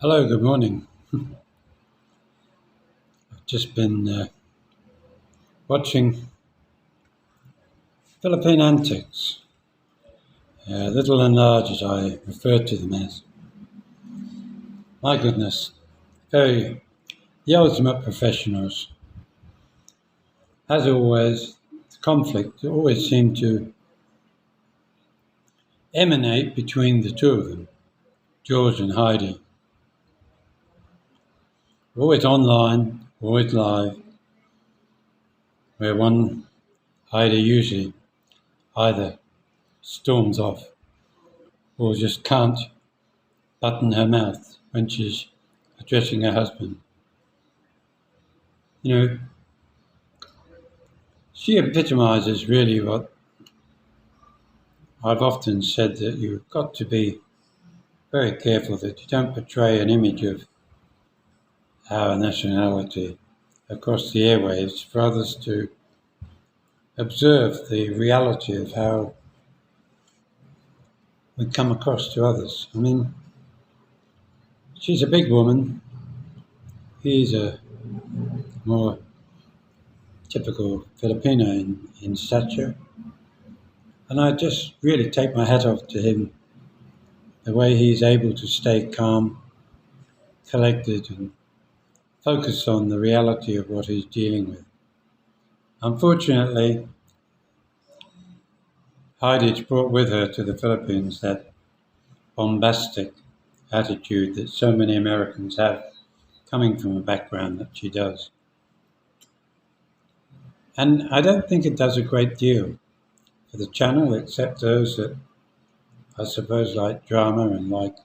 Hello, good morning. I've just been watching Philippine Antics, little and large as I refer to them as. My goodness, very the ultimate professionals. As always, the conflict always seemed to emanate between the two of them, George and Heidi. Always online, always live, where one Heidi usually either storms off or just can't button her mouth when she's addressing her husband. You know, she epitomizes really what I've often said, that you've got to be very careful that you don't portray an image of our nationality across the airwaves for others to observe the reality of how we come across to others. I mean, she's a big woman, he's a more typical Filipino in stature, and I just really take my hat off to him, the way he's able to stay calm, collected, and focus on the reality of what he's dealing with. Unfortunately, Heidi brought with her to the Philippines that bombastic attitude that so many Americans have, coming from a background that she does. And I don't think it does a great deal for the channel, except those that I suppose like drama and like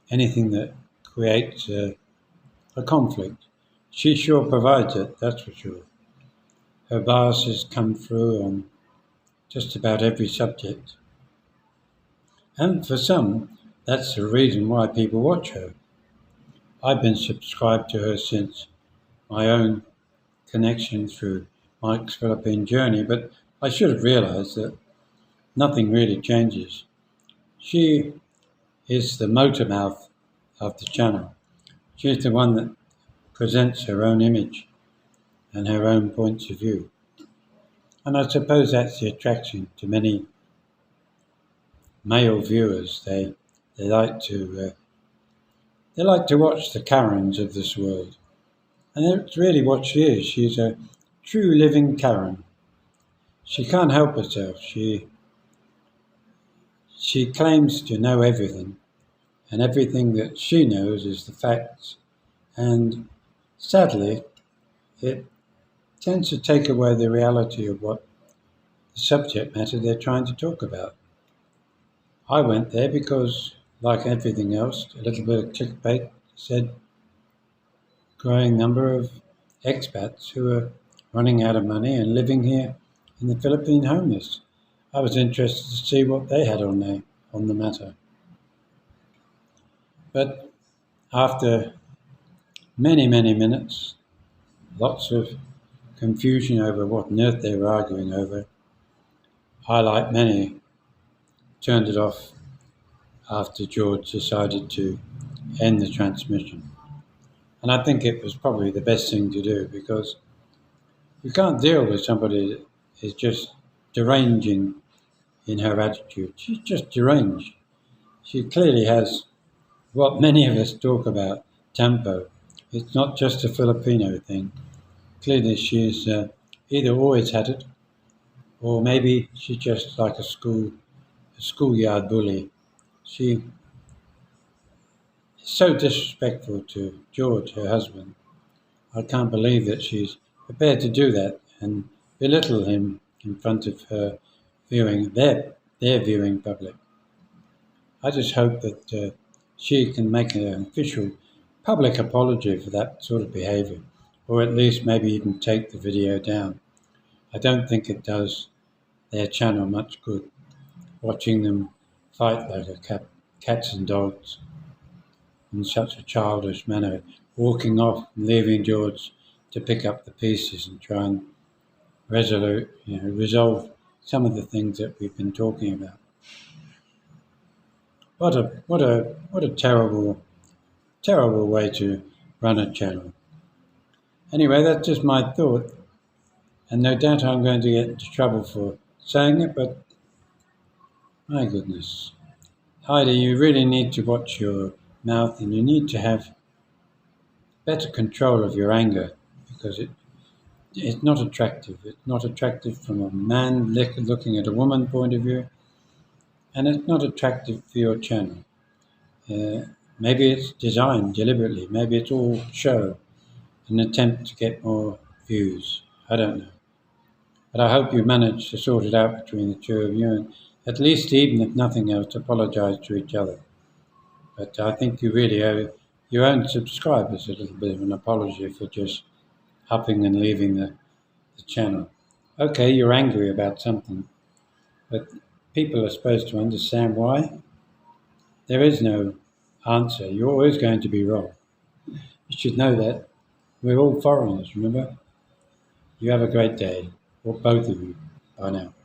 anything that creates a conflict. She sure provides it, that's for sure. Her biases come through on just about every subject. And for some, that's the reason why people watch her. I've been subscribed to her since my own connection through Mike's Philippine journey, but I should have realized that nothing really changes. She is the motor mouth of the channel. She's the one that presents her own image and her own points of view. And I suppose that's the attraction to many male viewers. They like to they like to watch the Karens of this world, and that's really what she is. She's a true living Karen. She can't help herself. She claims to know everything, and everything that she knows is the facts. And sadly, it tends to take away the reality of what the subject matter they're trying to talk about. I went there because, like everything else, a little bit of clickbait said growing number of expats who are running out of money and living here in the Philippine homeless. I was interested to see what they had on the matter. But after many minutes, lots of confusion over what on earth they were arguing over, I, like many, turned it off after George decided to end the transmission. And I think it was probably the best thing to do, because you can't deal with somebody that is just deranging in her attitude. She's just deranged. She clearly has what many of us talk about, tempo. It's not just a Filipino thing. Clearly she's either always had it, or maybe she's just like a schoolyard bully. She is so disrespectful to George, her husband. I can't believe that she's prepared to do that and belittle him in front of her viewing their viewing public. I just hope that she can make an official public apology for that sort of behaviour, or at least maybe even take the video down. I don't think it does their channel much good, watching them fight like cats and dogs in such a childish manner, walking off and leaving George to pick up the pieces and try and resolve some of the things that we've been talking about. What a terrible terrible way to run a channel. Anyway, that's just my thought, and no doubt I'm going to get into trouble for saying it, but my goodness. Heidi, you really need to watch your mouth and you need to have better control of your anger because it's not attractive. It's not attractive from a man looking at a woman point of view, and it's not attractive for your channel. Uh, Maybe it's designed deliberately. Maybe it's all show, an attempt to get more views. I don't know. But I hope you manage to sort it out between the two of you and at least, even if nothing else, apologize to each other. But I think you really owe your own subscribers a little bit of an apology for just hopping and leaving the channel. Okay, you're angry about something, but people are supposed to understand why. There is no answer. You're always going to be wrong. You should know that. We're all foreigners, remember? You have a great day, or both of you. Bye now.